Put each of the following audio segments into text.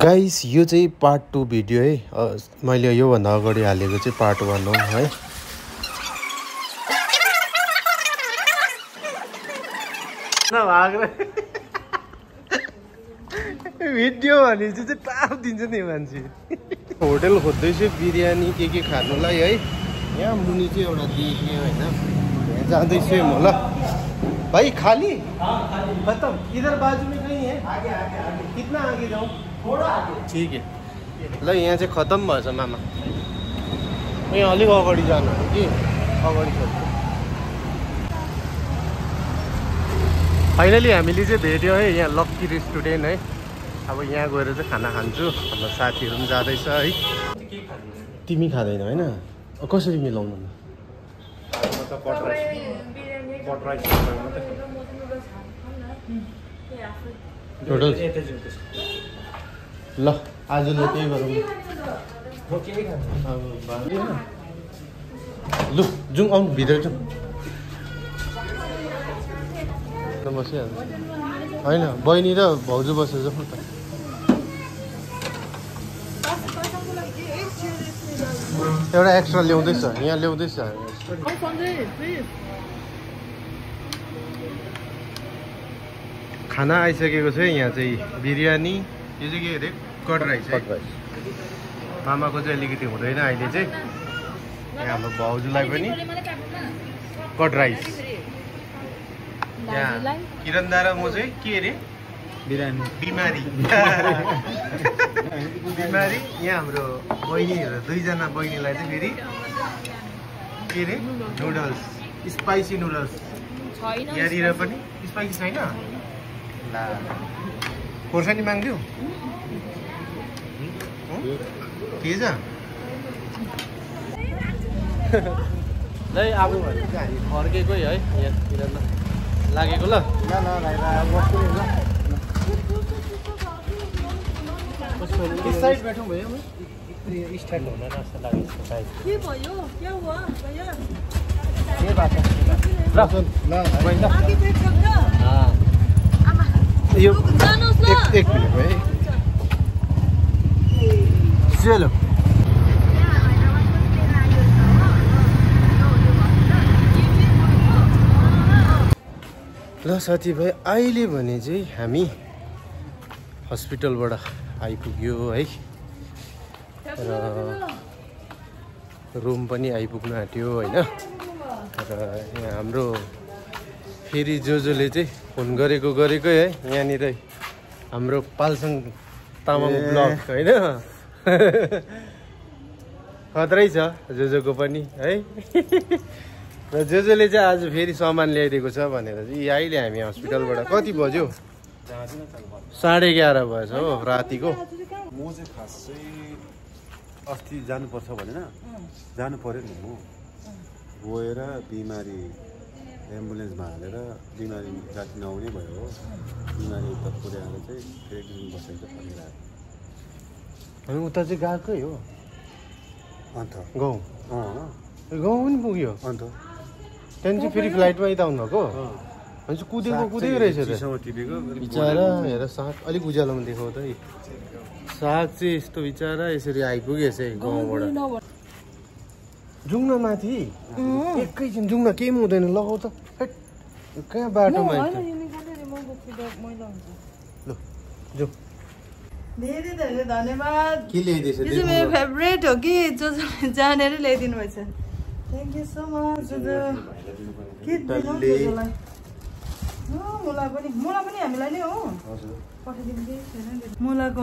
Guys यो चाहिँ part 2 video है। मैले यो भन्दा अगाडि हालेको चाहिँ पार्ट 1 हो है। भिडियो भनेपछि चाहिँ टाप दिन्छ नि मान्छे। होटल खोज्दैछु बिरयानी के खानुलाई है। यहाँ मुनि चाहिँ एउटा देखेँ होइन, यहाँ जाँदैछु म। ल भाई खाली खत्म, इधर बाजू में कहीं है? आगे आगे आगे। कितना आगे जाऊँ? थोड़ा आगे। ठीक है। ल यहाँ चाहिँ खत्म भएछ मामा। यहाँ अलिक अगाडि जानु हो कि अगाडि छ। फाइनली हामीले चाहिँ भेट्यो है यहाँ लक्की रेस्टुरेन्ट है। अब यहाँ गएर चाहिँ खाना खान्छु। हाम्रो साथीहरू पनि जाँदैछ है। तिमी खाँदैन होइन? कसरी मिलाउनु? ल आजले त्यही गरौँ। लु जाउँ, आउनु भित्र जाउँ। बसिहाल्छ होइन, बहिनी र भाउजू बसेर जाउँ त। एउटा एक्स्ट्रा ल्याउँदैछ, यहाँ ल्याउँदैछ। खाना आइसकेको छ यहाँ चाहिँ बिरयानी। यो चाहिँ के अरे? कट राइस है। मामाको चाहिँ अलिकति हुँदैन अहिले चाहिँ। यहाँ हाम्रो भाउजूलाई पनि कट राइस। यहाँ किरण दा र म चाहिँ के अरे? बिरामी बिमारी। बिमारी। यहाँ हाम्रो बहिनीहरू दुईजना बहिनीलाई चाहिँ फेरि के अरे? Noodles, spicy noodles. यहाँनिर पनि स्पाइसी छैन। ला खोर्सानी माग्दियो के छ? ल अब भने चाहिँ हामी फर्केको है यहाँतिर लागेको। ल साइड बैठौँ भयो स्टार्ट हुन जस्तो लागेको छ। के भयो? क्या हुआ भैया? के बात है? ल यो एक मिनट भाइ। चलो ल साथीभाइ, अहिले भने चाहिँ हामी हस्पिटलबाट आइपुग्यो है। र रुम पनि आइपुग्न आँट्यो होइन। र यहाँ हाम्रो फेरि जोजोले चाहिँ फोन गरेकै है। यहाँनिर हाम्रो पालसङ तामाङ ब्लग होइन। खतरै छ जोजोको पनि है। र जोजोले चाहिँ आज फेरि सामान ल्याइदिएको छ भनेर चाहिँ अहिले हामी हस्पिटलबाट कति बज्यो? 11:30 भएछ हो रातिको। म चाहिँ खास चाहिँ अस्ति जानुपर्छ भनेर जानु पर्यो नि। म गएर बिमारी एम्बुलेन्समा हालेर बिमारी राति नआउने भयो हो। बिमारी उता पुर्याएर चाहिँ एक दिन बसेर फर्किरहेको। अनि उता चाहिँ गएकै हो अन्त गाउँ पनि पुग्यो। अन्त त्यहाँदेखि चाहिँ फेरि फ्लाइटमा यता आउनुभएको? भनेपछि कुदेको रहेछ त बिचरा। हेर साग अलिक उज्यालोमा देखाउ त। साग चाहिँ यस्तो बिचरा यसरी आइपुगेछ गाउँबाट। जाउँ न माथि एकैछिन जाउँ न, केही पनि हुँदैन। लगाउ त कहाँ बाटोमा। ल जाउँ। धेरै धेरै धन्यवाद। के ल्याइदिएछ? यो चाहिँ मेरो फेभरेट हो कि जो जानेर ल्याइदिनु भएछ। Thank you so much. के देखाउँ मुला पनि हामीलाई नै हो। पठाइदिनु कि मुलाको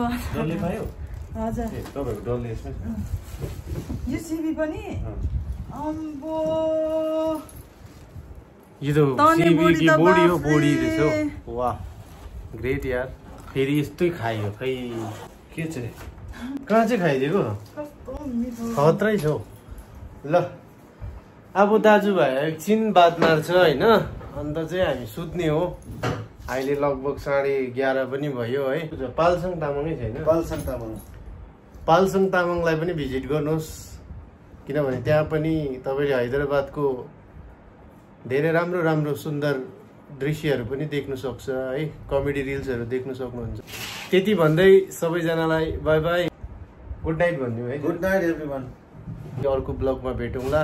हजुर। यो सिबी पनि अम्बो यो त सिबी की बोडी हो। बोडी रहेछ। वाह ग्रेट यार। फेरि यस्तै खायो खै के चाहिँ? कहाँ चाहिँ खाइदिएको? खतरै छ हौ। ल अब दाजुभाइ एकछिन बात मार्छ होइन। अन्त चाहिँ हामी सुत्ने हो। अहिले लगभग 11:30 पनि भयो है। पालसङ तामाङै छैन? पालसङ तामाङलाई पनि भिजिट गर्नुहोस्। किनभने त्यहाँ पनि तपाईँले हैदराबादको धेरै राम्रो सुन्दर दृश्यहरू पनि देख्न सक्छ है, कमेडी रिल्सहरू देख्न सक्नुहुन्छ। त्यति भन्दै सबैजनालाई बाई बाई, गुड नाइट भन्नु है। Good night everyone. अर्को ब्लगमा भेटौँला।